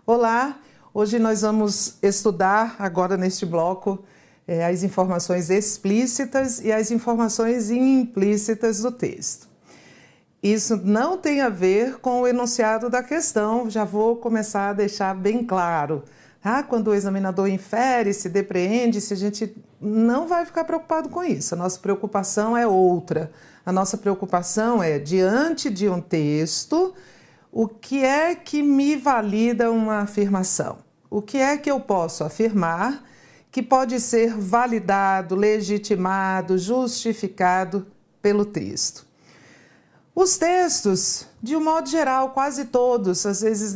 Olá, hoje nós vamos estudar agora neste bloco as informações explícitas e as informações implícitas do texto. Isso não tem a ver com o enunciado da questão, já vou começar a deixar bem claro. Quando o examinador infere, se depreende-se, a gente não vai ficar preocupado com isso. A nossa preocupação é outra. A nossa preocupação é, diante de um texto, o que é que me valida uma afirmação? O que é que eu posso afirmar que pode ser validado, legitimado, justificado pelo texto? Os textos, de um modo geral, quase todos, às vezes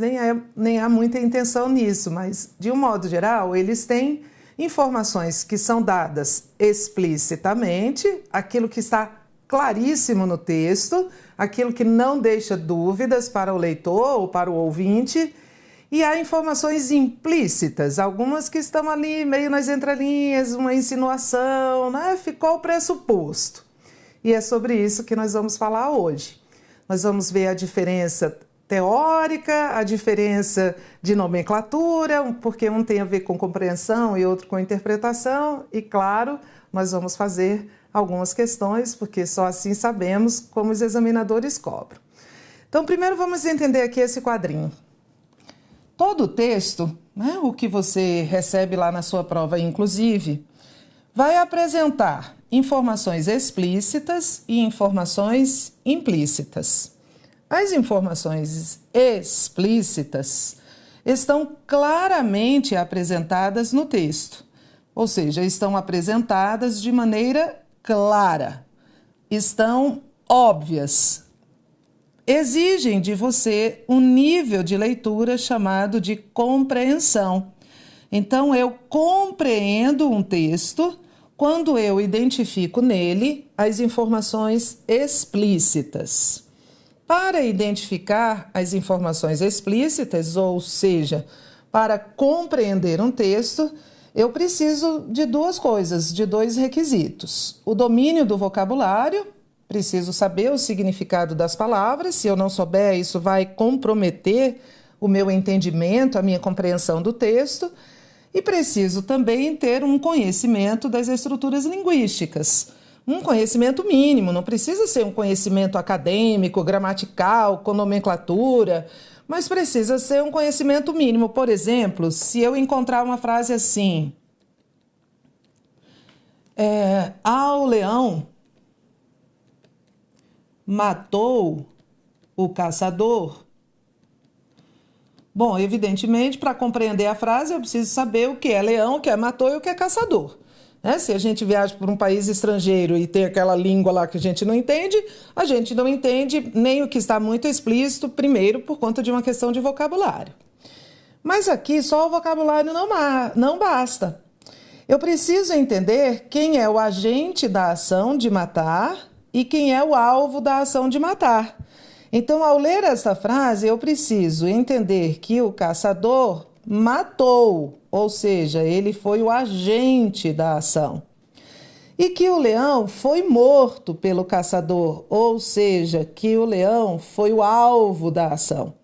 nem há muita intenção nisso, mas de um modo geral, eles têm informações que são dadas explicitamente, aquilo que está claríssimo no texto, aquilo que não deixa dúvidas para o leitor ou para o ouvinte, e há informações implícitas, algumas que estão ali meio nas entrelinhas, uma insinuação, né? Ficou o pressuposto. E é sobre isso que nós vamos falar hoje. Nós vamos ver a diferença teórica, a diferença de nomenclatura, porque um tem a ver com compreensão e outro com interpretação, e claro, nós vamos fazer algumas questões, porque só assim sabemos como os examinadores cobram. Então, primeiro vamos entender aqui esse quadrinho. Todo o texto, né, o que você recebe lá na sua prova, inclusive, vai apresentar informações explícitas e informações implícitas. As informações explícitas estão claramente apresentadas no texto, ou seja, estão apresentadas de maneira clara, estão óbvias, exigem de você um nível de leitura chamado de compreensão. Então, eu compreendo um texto quando eu identifico nele as informações explícitas. Para identificar as informações explícitas, ou seja, para compreender um texto, eu preciso de duas coisas, de dois requisitos. O domínio do vocabulário, preciso saber o significado das palavras. Se eu não souber, isso vai comprometer o meu entendimento, a minha compreensão do texto. E preciso também ter um conhecimento das estruturas linguísticas. Um conhecimento mínimo, não precisa ser um conhecimento acadêmico, gramatical, com nomenclatura, mas precisa ser um conhecimento mínimo. Por exemplo, se eu encontrar uma frase assim, ao leão matou o caçador. Bom, evidentemente, para compreender a frase, eu preciso saber o que é leão, o que é matou e o que é caçador. Se a gente viaja por um país estrangeiro e tem aquela língua lá que a gente não entende nem o que está muito explícito, primeiro por conta de uma questão de vocabulário. Mas aqui só o vocabulário não basta. Eu preciso entender quem é o agente da ação de matar e quem é o alvo da ação de matar. Então, ao ler essa frase, eu preciso entender que o caçador matou, ou seja, ele foi o agente da ação. E que o leão foi morto pelo caçador, ou seja, que o leão foi o alvo da ação.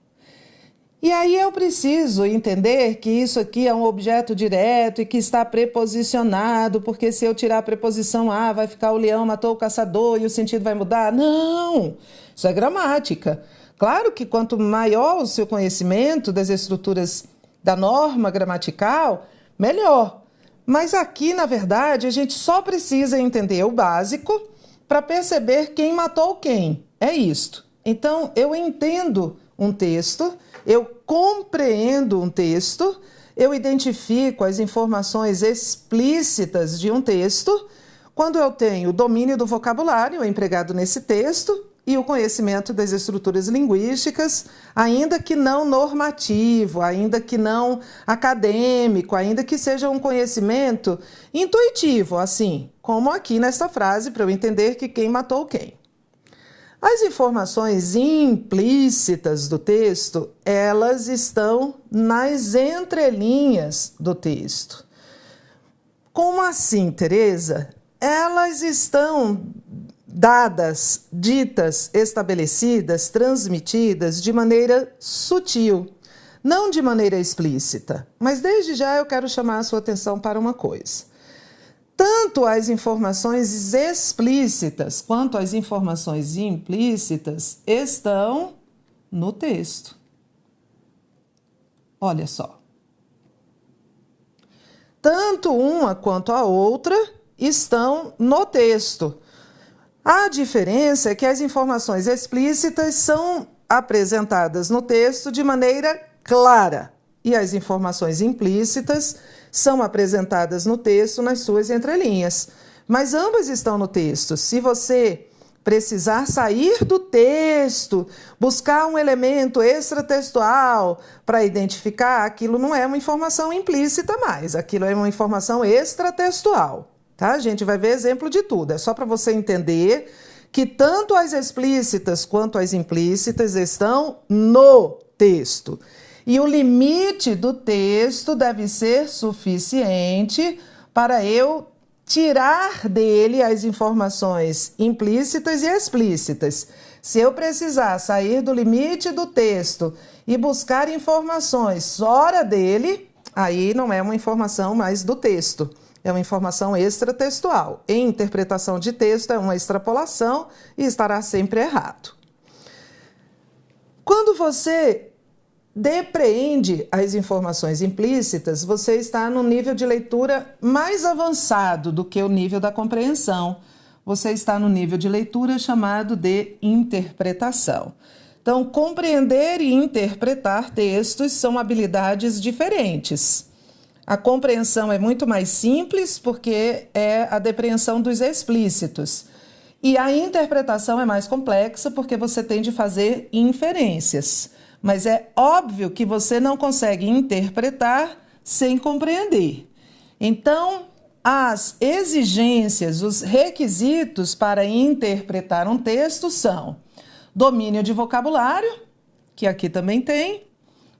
E aí eu preciso entender que isso aqui é um objeto direto e que está preposicionado, porque se eu tirar a preposição a, vai ficar o leão matou o caçador e o sentido vai mudar. Não! Isso é gramática. Claro que quanto maior o seu conhecimento das estruturas da norma gramatical, melhor. Mas aqui, na verdade, a gente só precisa entender o básico para perceber quem matou quem. É isto. Então, eu entendo um texto, eu compreendo um texto, eu identifico as informações explícitas de um texto quando eu tenho o domínio do vocabulário empregado nesse texto e o conhecimento das estruturas linguísticas, ainda que não normativo, ainda que não acadêmico, ainda que seja um conhecimento intuitivo, assim, como aqui nesta frase, para eu entender que quem matou quem. As informações implícitas do texto, elas estão nas entrelinhas do texto. Como assim, Tereza? Elas estão dadas, ditas, estabelecidas, transmitidas de maneira sutil. Não de maneira explícita, mas desde já eu quero chamar a sua atenção para uma coisa. Tanto as informações explícitas quanto as informações implícitas estão no texto. Olha só. Tanto uma quanto a outra estão no texto. A diferença é que as informações explícitas são apresentadas no texto de maneira clara e as informações implícitas são apresentadas no texto nas suas entrelinhas. Mas ambas estão no texto. Se você precisar sair do texto, buscar um elemento extratextual para identificar, aquilo não é uma informação implícita mais, aquilo é uma informação extratextual. Tá? A gente vai ver exemplo de tudo, é só para você entender que tanto as explícitas quanto as implícitas estão no texto. E o limite do texto deve ser suficiente para eu tirar dele as informações implícitas e explícitas. Se eu precisar sair do limite do texto e buscar informações fora dele, aí não é uma informação mais do texto, é uma informação extratextual. Em interpretação de texto é uma extrapolação e estará sempre errado. Quando você depreende as informações implícitas, você está no nível de leitura mais avançado do que o nível da compreensão. Você está no nível de leitura chamado de interpretação. Então, compreender e interpretar textos são habilidades diferentes. A compreensão é muito mais simples porque é a depreensão dos explícitos. E a interpretação é mais complexa porque você tem de fazer inferências. Mas é óbvio que você não consegue interpretar sem compreender. Então, as exigências, os requisitos para interpretar um texto são domínio de vocabulário, que aqui também tem,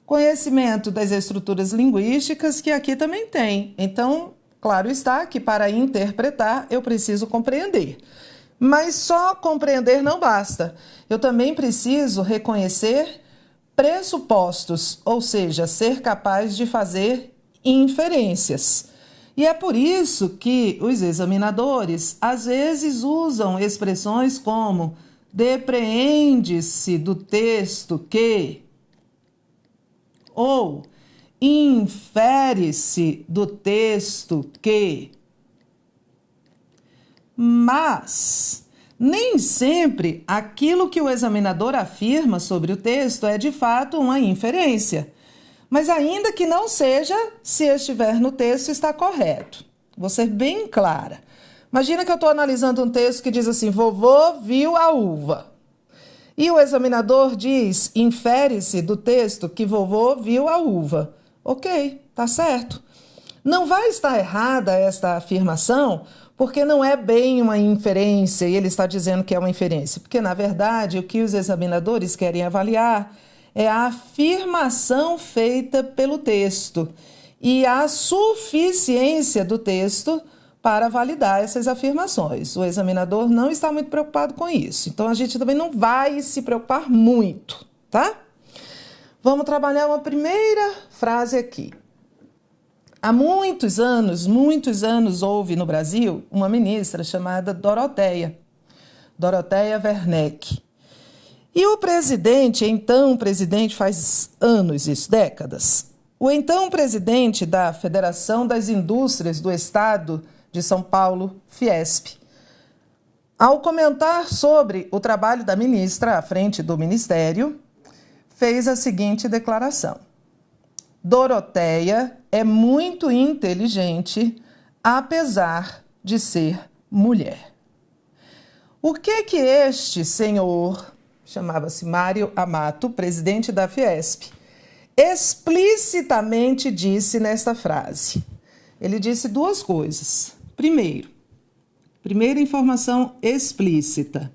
conhecimento das estruturas linguísticas, que aqui também tem. Então, claro está que para interpretar eu preciso compreender. Mas só compreender não basta. Eu também preciso reconhecer pressupostos, ou seja, ser capaz de fazer inferências. E é por isso que os examinadores às vezes usam expressões como depreende-se do texto que, ou infere-se do texto que. Mas nem sempre aquilo que o examinador afirma sobre o texto é de fato uma inferência. Mas ainda que não seja, se estiver no texto, está correto. Vou ser bem clara. Imagina que eu estou analisando um texto que diz assim, vovô viu a uva. E o examinador diz, infere-se do texto que vovô viu a uva. Ok, tá certo. Não vai estar errada esta afirmação, porque não é bem uma inferência e ele está dizendo que é uma inferência. Porque, na verdade, o que os examinadores querem avaliar é a afirmação feita pelo texto e a suficiência do texto para validar essas afirmações. O examinador não está muito preocupado com isso. Então, a gente também não vai se preocupar muito, tá? Vamos trabalhar uma primeira frase aqui. Há muitos anos, houve no Brasil uma ministra chamada Doroteia Werneck. E o presidente, então presidente, faz anos isso, décadas, o então presidente da Federação das Indústrias do Estado de São Paulo, Fiesp, ao comentar sobre o trabalho da ministra à frente do ministério, fez a seguinte declaração: Doroteia é muito inteligente, apesar de ser mulher. O que este senhor, chamava-se Mário Amato, presidente da Fiesp, explicitamente disse nesta frase? Ele disse duas coisas. Primeira informação explícita: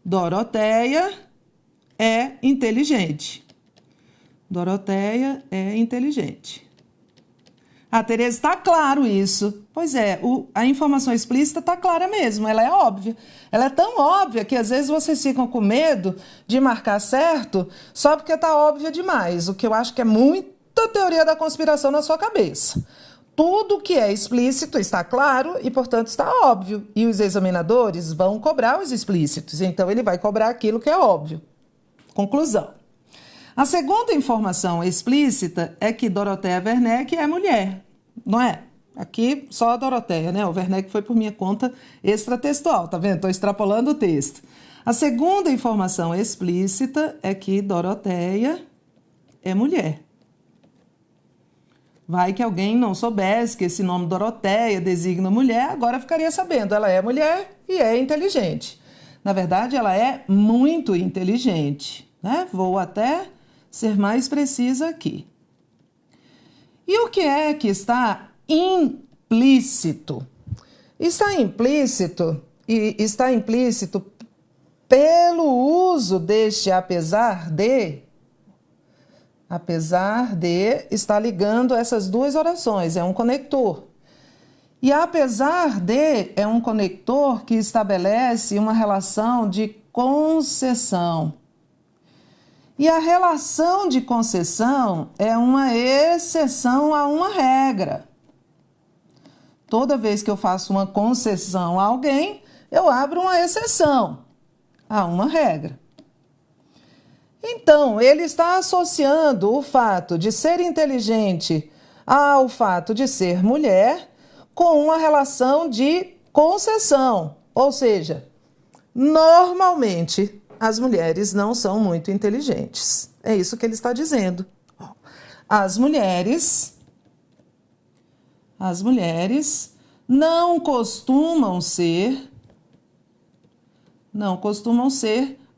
Doroteia é inteligente. Doroteia é inteligente. Ah, Tereza, está claro isso. Pois é, a informação explícita está clara mesmo, ela é óbvia. Ela é tão óbvia que às vezes vocês ficam com medo de marcar certo só porque está óbvia demais, o que eu acho que é muita teoria da conspiração na sua cabeça. Tudo que é explícito está claro e, portanto, está óbvio. E os examinadores vão cobrar os explícitos, então ele vai cobrar aquilo que é óbvio. Conclusão. A segunda informação explícita é que Dorothea Werneck é mulher, não é? Aqui só a Dorothea, né? O Werneck foi por minha conta extratextual, tá vendo? Estou extrapolando o texto. A segunda informação explícita é que Dorothea é mulher. Vai que alguém não soubesse que esse nome Dorothea designa mulher, agora ficaria sabendo. Ela é mulher e é inteligente. Na verdade, ela é muito inteligente, né? Vou até ser mais precisa aqui. E o que é que está implícito? Está implícito pelo uso deste apesar de está ligando essas duas orações, é um conector. E apesar de é um conector que estabelece uma relação de concessão. E a relação de concessão é uma exceção a uma regra. Toda vez que eu faço uma concessão a alguém, eu abro uma exceção a uma regra. Então, ele está associando o fato de ser inteligente ao fato de ser mulher com uma relação de concessão. Ou seja, normalmente as mulheres não são muito inteligentes. É isso que ele está dizendo. As mulheres não costumam ser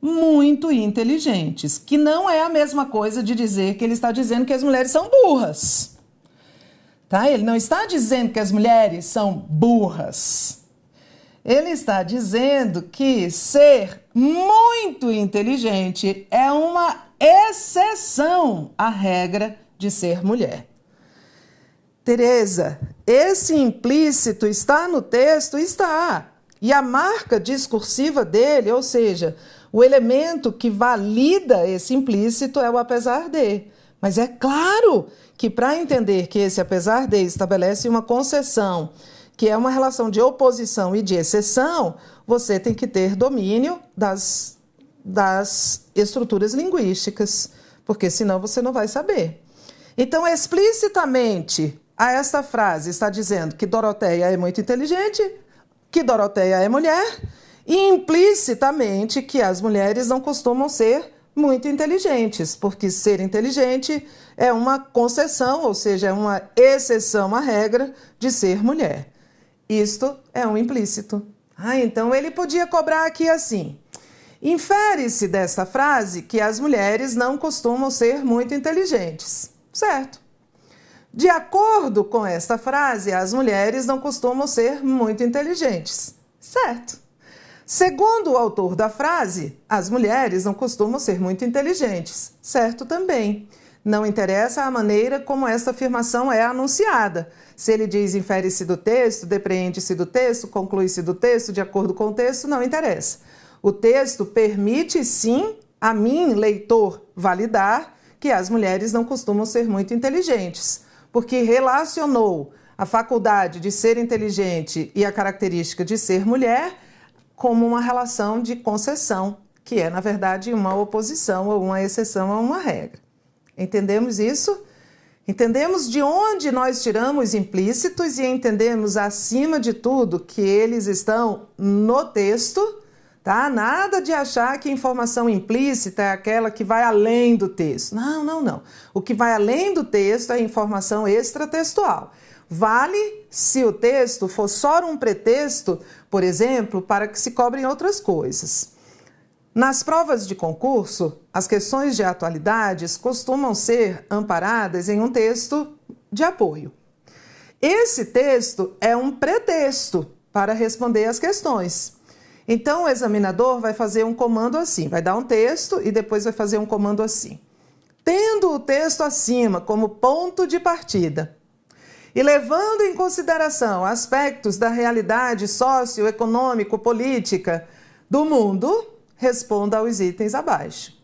muito inteligentes, que não é a mesma coisa de dizer que ele está dizendo que as mulheres são burras. Tá? Ele não está dizendo que as mulheres são burras. Ele está dizendo que ser muito inteligente é uma exceção à regra de ser mulher. Tereza, esse implícito está no texto? Está. E a marca discursiva dele, ou seja, o elemento que valida esse implícito é o apesar de. Mas é claro que para entender que esse apesar de estabelece uma concessão, que é uma relação de oposição e de exceção, você tem que ter domínio das estruturas linguísticas, porque senão você não vai saber. Então, explicitamente, a esta frase está dizendo que Dorothea é muito inteligente, que Dorothea é mulher, e implicitamente que as mulheres não costumam ser muito inteligentes, porque ser inteligente é uma concessão, ou seja, é uma exceção à regra de ser mulher. Isto é um implícito. Então ele podia cobrar aqui assim. Infere-se desta frase que as mulheres não costumam ser muito inteligentes. Certo. De acordo com esta frase, as mulheres não costumam ser muito inteligentes. Certo. Segundo o autor da frase, as mulheres não costumam ser muito inteligentes. Certo também. Não interessa a maneira como esta afirmação é anunciada. Se ele diz infere-se do texto, depreende-se do texto, conclui-se do texto, de acordo com o texto, não interessa. O texto permite, sim, a mim, leitor, validar que as mulheres não costumam ser muito inteligentes, porque relacionou a faculdade de ser inteligente e a característica de ser mulher como uma relação de concessão, que é, na verdade, uma oposição ou uma exceção a uma regra. Entendemos isso? Entendemos de onde nós tiramos implícitos e entendemos, acima de tudo, que eles estão no texto, tá? Nada de achar que informação implícita é aquela que vai além do texto. Não, não, não. O que vai além do texto é informação extratextual. Vale se o texto for só um pretexto, por exemplo, para que se cobrem outras coisas. Nas provas de concurso, as questões de atualidades costumam ser amparadas em um texto de apoio. Esse texto é um pretexto para responder às questões. Então, o examinador vai fazer um comando assim, vai dar um texto e depois vai fazer um comando assim. Tendo o texto acima como ponto de partida e levando em consideração aspectos da realidade socioeconômico-política do mundo, responda aos itens abaixo.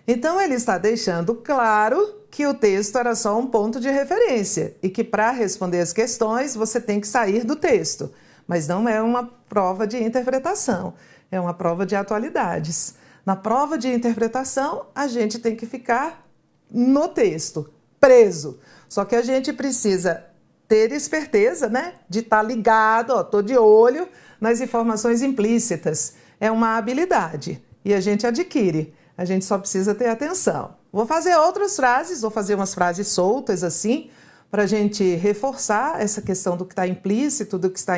Então, ele está deixando claro que o texto era só um ponto de referência e que para responder as questões você tem que sair do texto, mas não é uma prova de interpretação, é uma prova de atualidades. Na prova de interpretação, a gente tem que ficar no texto, preso. Só que a gente precisa ter esperteza, né, de estar ligado, estou de olho nas informações implícitas. É uma habilidade e a gente adquire. A gente só precisa ter atenção. Vou fazer outras frases, vou fazer umas frases soltas assim, para a gente reforçar essa questão do que está implícito, do que está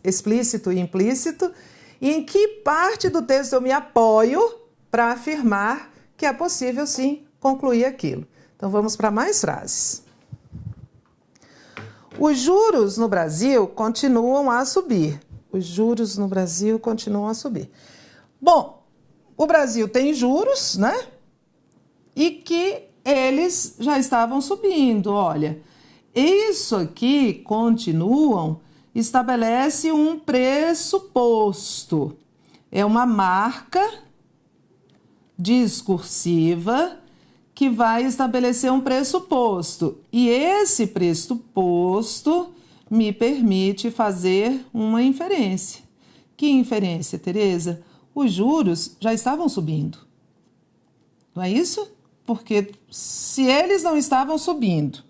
explícito e implícito, e em que parte do texto eu me apoio para afirmar que é possível sim concluir aquilo. Então vamos para mais frases. Os juros no Brasil continuam a subir. Os juros no Brasil continuam a subir. Bom, o Brasil tem juros, né? E que eles já estavam subindo. Olha, isso aqui, continuam, estabelece um pressuposto. É uma marca discursiva que vai estabelecer um pressuposto. E esse pressuposto me permite fazer uma inferência. Que inferência, Tereza? Os juros já estavam subindo. Não é isso? Porque se eles não estavam subindo,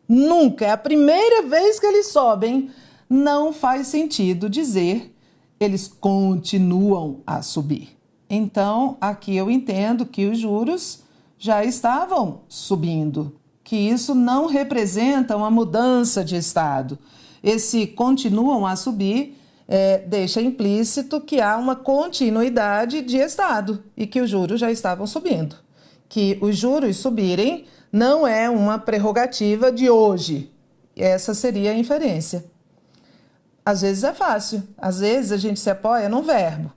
nunca, é a primeira vez que eles sobem, não faz sentido dizer eles continuam a subir. Então, aqui eu entendo que os juros já estavam subindo, que isso não representa uma mudança de estado. Esse continuam a subir deixa implícito que há uma continuidade de estado e que os juros já estavam subindo. Que os juros subirem não é uma prerrogativa de hoje. Essa seria a inferência. Às vezes é fácil, às vezes a gente se apoia num verbo.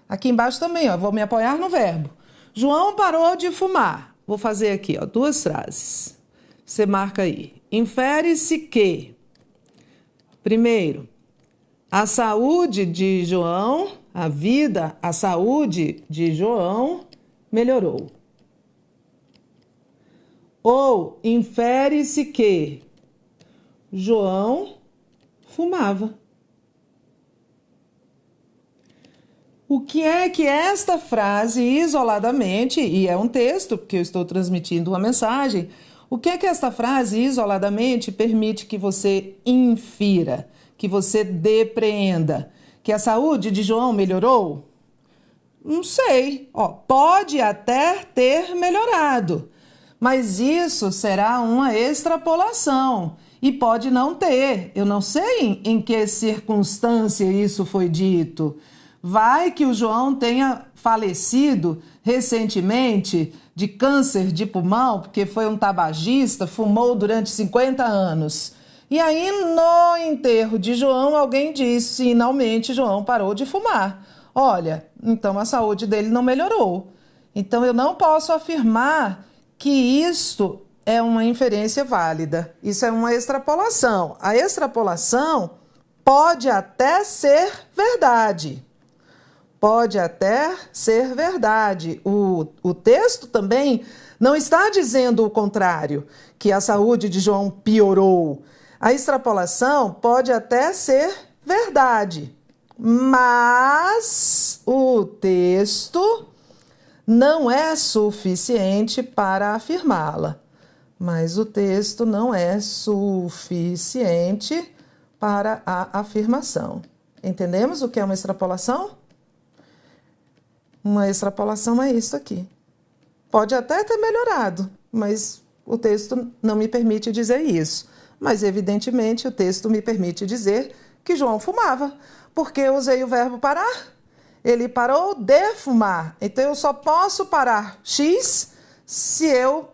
Aqui embaixo também, ó, vou me apoiar no verbo. João parou de fumar. Vou fazer aqui, ó, 2 frases. Você marca aí. Infere-se que, primeiro, a saúde de João, a saúde de João melhorou. Ou infere-se que João fumava. O que é que esta frase isoladamente, e é um texto, porque eu estou transmitindo uma mensagem, o que é que esta frase isoladamente permite que você infira, que você depreenda? Que a saúde de João melhorou? Não sei. Ó, pode até ter melhorado, mas isso será uma extrapolação e pode não ter. Eu não sei em que circunstância isso foi dito. Vai que o João tenha falecido recentemente de câncer de pulmão, porque foi um tabagista, fumou durante 50 anos. E aí, no enterro de João, alguém disse, finalmente, João parou de fumar. Olha, então a saúde dele não melhorou. Então, eu não posso afirmar que isto é uma inferência válida. Isso é uma extrapolação. A extrapolação pode até ser verdade. Pode até ser verdade. O texto também não está dizendo o contrário, que a saúde de João piorou. A extrapolação pode até ser verdade, mas o texto não é suficiente para afirmá-la. Mas o texto não é suficiente para a afirmação. Entendemos o que é uma extrapolação? Uma extrapolação é isso aqui. Pode até ter melhorado, mas o texto não me permite dizer isso. Mas, evidentemente, o texto me permite dizer que João fumava, porque eu usei o verbo parar. Ele parou de fumar. Então, eu só posso parar X se eu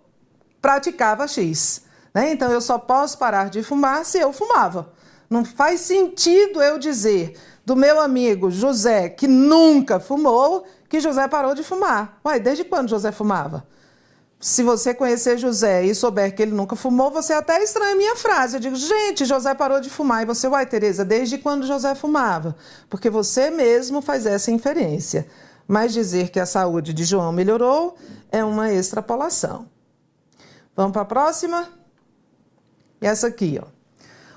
praticava X. Né? Então, eu só posso parar de fumar se eu fumava. Não faz sentido eu dizer do meu amigo José, que nunca fumou, que José parou de fumar. Uai, desde quando José fumava? se você conhecer José e souber que ele nunca fumou, você até estranha a minha frase. Eu digo, gente, José parou de fumar. E você, uai, Tereza, desde quando José fumava? Porque você mesmo faz essa inferência. Mas dizer que a saúde de João melhorou é uma extrapolação. Vamos para a próxima? E essa aqui, ó.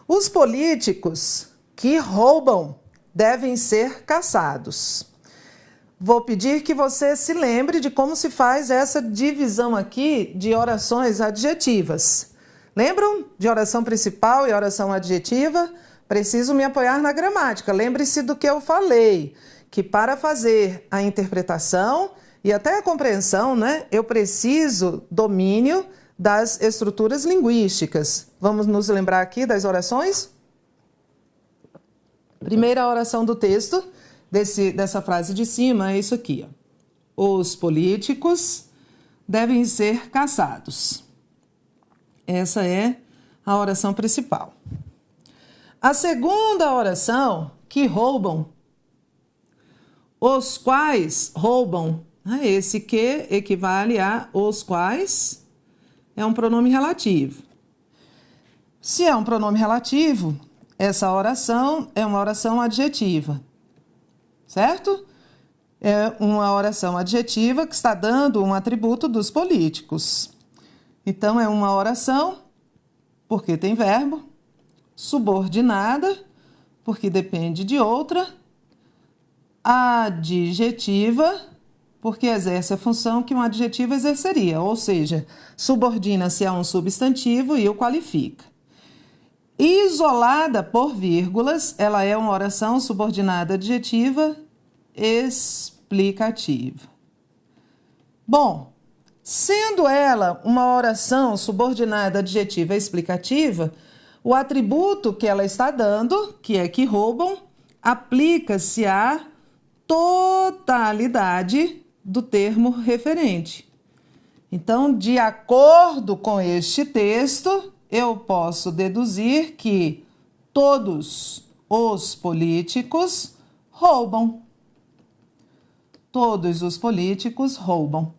Os políticos que roubam devem ser caçados. Vou pedir que você se lembre de como se faz essa divisão aqui de orações adjetivas. Lembram de oração principal e oração adjetiva? Preciso me apoiar na gramática. Lembre-se do que eu falei, que para fazer a interpretação e até a compreensão, né, eu preciso domínio das estruturas linguísticas. Vamos nos lembrar aqui das orações? Primeira oração do texto dessa frase de cima é isso aqui, ó. Os políticos devem ser caçados. Essa é a oração principal. A segunda oração, que roubam, os quais roubam, esse que equivale a os quais, é um pronome relativo. Se é um pronome relativo, essa oração é uma oração adjetiva, certo? É uma oração adjetiva que está dando um atributo dos políticos. Então, é uma oração, porque tem verbo, subordinada, porque depende de outra, adjetiva, porque exerce a função que um adjetivo exerceria, ou seja, subordina-se a um substantivo e o qualifica. Isolada por vírgulas, ela é uma oração subordinada adjetiva explicativa. Bom, sendo ela uma oração subordinada adjetiva explicativa, o atributo que ela está dando, que é que roubam, aplica-se à totalidade do termo referente. Então, de acordo com este texto, eu posso deduzir que todos os políticos roubam. Todos os políticos roubam.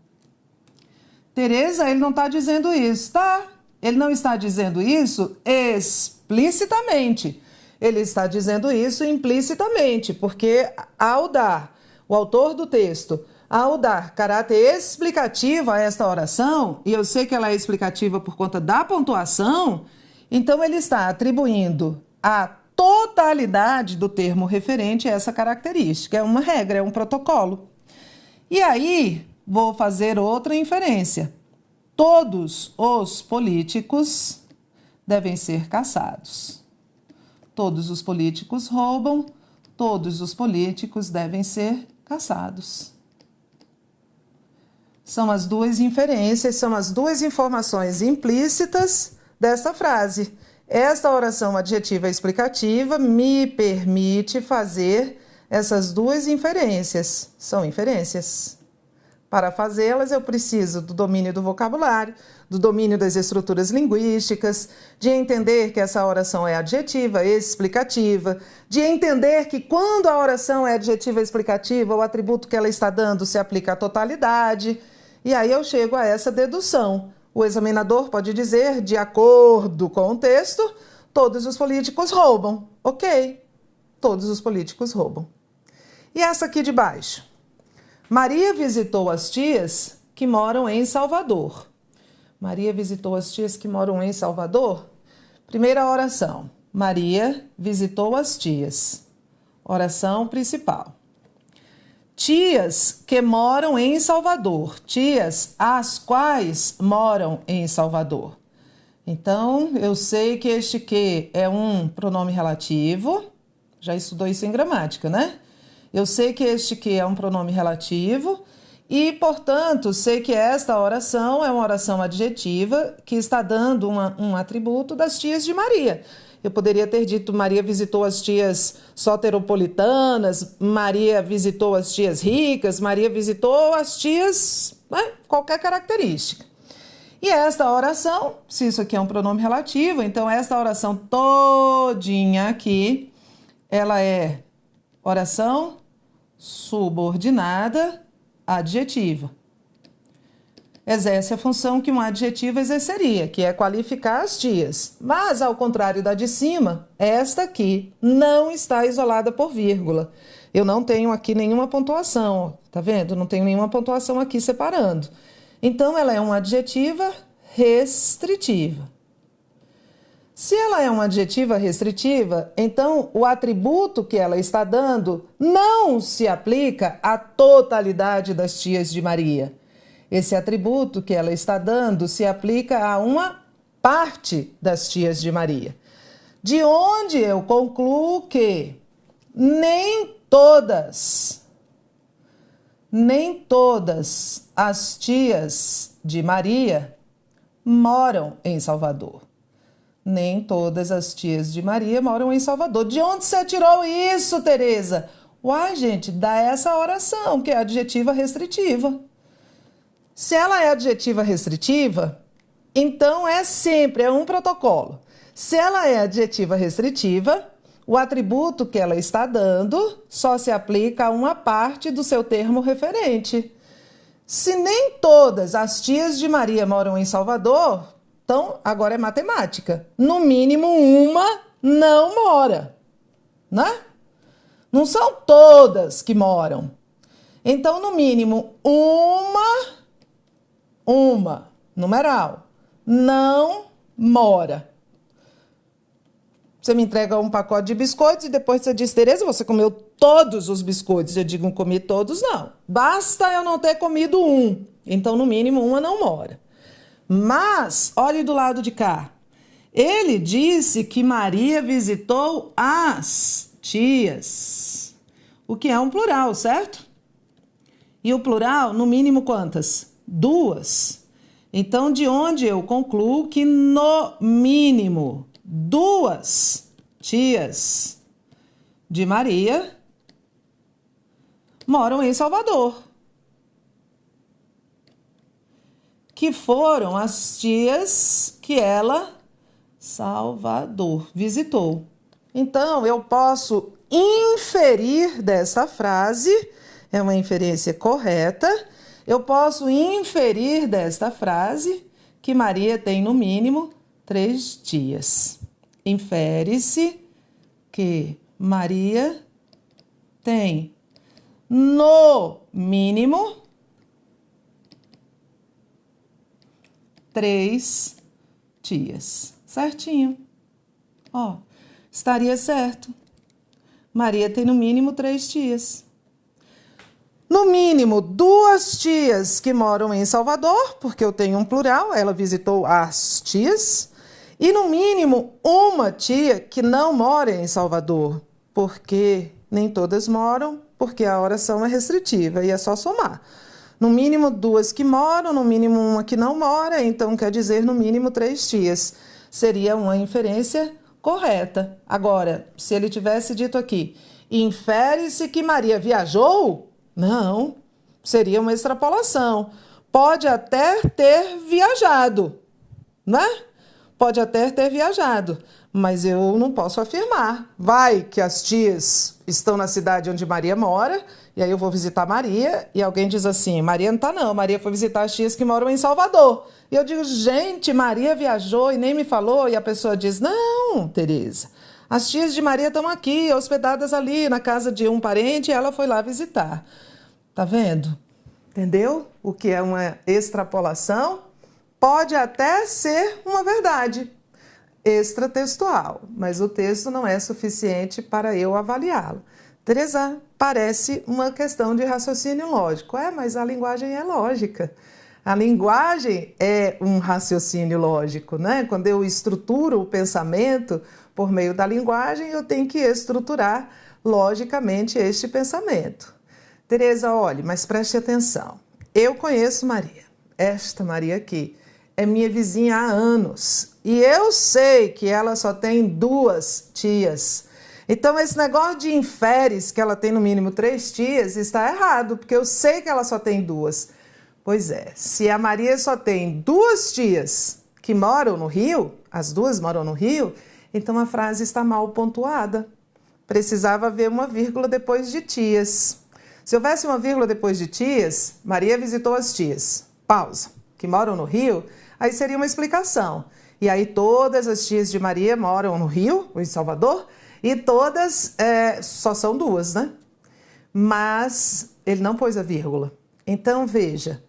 Tereza, ele não está dizendo isso, tá? Ele não está dizendo isso explicitamente. Ele está dizendo isso implicitamente, porque ao dar, o autor do texto, ao dar caráter explicativo a esta oração, e eu sei que ela é explicativa por conta da pontuação, então ele está atribuindo a totalidade do termo referente a essa característica. É uma regra, é um protocolo. E aí, vou fazer outra inferência. Todos os políticos devem ser caçados. Todos os políticos roubam, todos os políticos devem ser caçados. São as duas inferências, são as duas informações implícitas desta frase. Esta oração adjetiva explicativa me permite fazer essas duas inferências. São inferências. Para fazê-las, eu preciso do domínio do vocabulário, do domínio das estruturas linguísticas, de entender que essa oração é adjetiva, explicativa, de entender que quando a oração é adjetiva explicativa, o atributo que ela está dando se aplica à totalidade, e aí eu chego a essa dedução. O examinador pode dizer, de acordo com o texto, todos os políticos roubam. Ok, todos os políticos roubam. E essa aqui de baixo? Maria visitou as tias que moram em Salvador. Maria visitou as tias que moram em Salvador? Primeira oração. Maria visitou as tias. Oração principal. Tias que moram em Salvador. Tias as quais moram em Salvador. Então, eu sei que este que é um pronome relativo. Já estudou isso em gramática, né? Eu sei que este que é um pronome relativo e, portanto, sei que esta oração é uma oração adjetiva que está dando um atributo das tias de Maria. Eu poderia ter dito Maria visitou as tias soteropolitanas, Maria visitou as tias ricas, Maria visitou as tias, né? Qualquer característica. E esta oração, se isso aqui é um pronome relativo, então esta oração todinha aqui, ela é oração subordinada adjetiva. exerce a função que um adjetivo exerceria, que é qualificar as tias. Mas, ao contrário da de cima, esta aqui não está isolada por vírgula. Eu não tenho aqui nenhuma pontuação, tá vendo? Não tenho nenhuma pontuação aqui separando. Então, ela é uma adjetiva restritiva. Se ela é uma adjetiva restritiva, então o atributo que ela está dando não se aplica à totalidade das tias de Maria. Esse atributo que ela está dando se aplica a uma parte das tias de Maria. De onde eu concluo que nem todas as tias de Maria moram em Salvador. Nem todas as tias de Maria moram em Salvador. De onde você tirou isso, Tereza? Uai, gente, dá essa oração, que é adjetiva restritiva. Se ela é adjetiva restritiva, então é um protocolo. Se ela é adjetiva restritiva, o atributo que ela está dando só se aplica a uma parte do seu termo referente. Se nem todas as tias de Maria moram em Salvador, então agora é matemática. No mínimo uma não mora, né? Não são todas que moram. Então, no mínimo uma, numeral, não mora. Você me entrega um pacote de biscoitos e depois você diz, Tereza, você comeu todos os biscoitos. Eu digo, não comi todos, não. Basta eu não ter comido um. Então, no mínimo, uma não mora. Mas, olhe do lado de cá. Ele disse que Maria visitou as tias. O que é um plural, certo? E o plural, no mínimo, quantas? 2. Então, de onde eu concluo que, no mínimo, 2 tias de Maria moram em Salvador. Que foram as tias que ela, Salvador, visitou. Então, eu posso inferir dessa frase, é uma inferência correta, eu posso inferir desta frase que Maria tem no mínimo 3 tias. Infere-se que Maria tem no mínimo 3 tias. Certinho. Ó, estaria certo. Maria tem no mínimo 3 tias. No mínimo 2 tias que moram em Salvador, porque eu tenho um plural, ela visitou as tias. E no mínimo uma tia que não mora em Salvador, porque nem todas moram, porque a oração é restritiva e é só somar. No mínimo 2 que moram, no mínimo uma que não mora, então quer dizer no mínimo 3 tias. Seria uma inferência correta. Agora, se ele tivesse dito aqui, infere-se que Maria viajou? Não, seria uma extrapolação. Pode até ter viajado, né? Pode até ter viajado, mas eu não posso afirmar. Vai que as tias estão na cidade onde Maria mora, e aí eu vou visitar Maria, e alguém diz assim, Maria não tá não, Maria foi visitar as tias que moram em Salvador. E eu digo, gente, Maria viajou e nem me falou, e a pessoa diz, não, Tereza, as tias de Maria estão aqui, hospedadas ali na casa de um parente, e ela foi lá visitar. Tá vendo? Entendeu? O que é uma extrapolação? Pode até ser uma verdade extratextual, mas o texto não é suficiente para eu avaliá-lo. Tereza, parece uma questão de raciocínio lógico. Mas a linguagem é lógica. A linguagem é um raciocínio lógico, né? Quando eu estruturo o pensamento por meio da linguagem, eu tenho que estruturar logicamente este pensamento. Tereza, olhe, mas preste atenção. Eu conheço Maria. Esta Maria aqui é minha vizinha há anos. E eu sei que ela só tem 2 tias. Então, esse negócio de inferes que ela tem no mínimo 3 tias está errado, porque eu sei que ela só tem 2. Pois é, se a Maria só tem 2 tias que moram no Rio, as 2 moram no Rio, então a frase está mal pontuada. Precisava haver uma vírgula depois de tias. Se houvesse uma vírgula depois de tias, Maria visitou as tias. Pausa. que moram no Rio, aí seria uma explicação. E aí todas as tias de Maria moram no Rio, ou em Salvador, e todas só são duas, né? Mas ele não pôs a vírgula. Então, veja,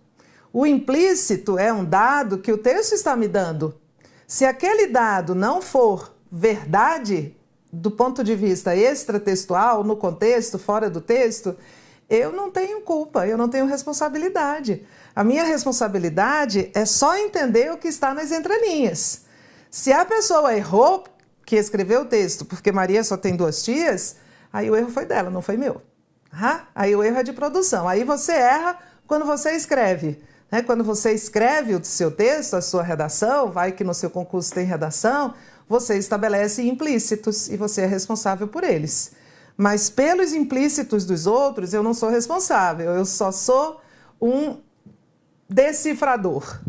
o implícito é um dado que o texto está me dando. Se aquele dado não for verdade, do ponto de vista extratextual, no contexto, fora do texto, eu não tenho culpa, eu não tenho responsabilidade. A minha responsabilidade é só entender o que está nas entrelinhas. Se a pessoa errou, que escreveu o texto, porque Maria só tem duas tias, aí o erro foi dela, não foi meu. Aí o erro é de produção. Aí você erra quando você escreve. Quando você escreve o seu texto, a sua redação, vai que no seu concurso tem redação, você estabelece implícitos e você é responsável por eles. Mas pelos implícitos dos outros, eu não sou responsável, eu só sou um decifrador.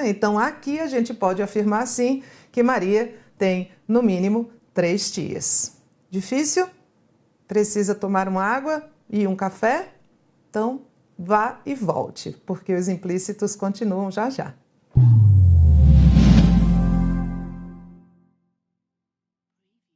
Então aqui a gente pode afirmar sim que Maria tem no mínimo 3 tias. Difícil? Precisa tomar uma água e um café? Então vá e volte, porque os implícitos continuam já já.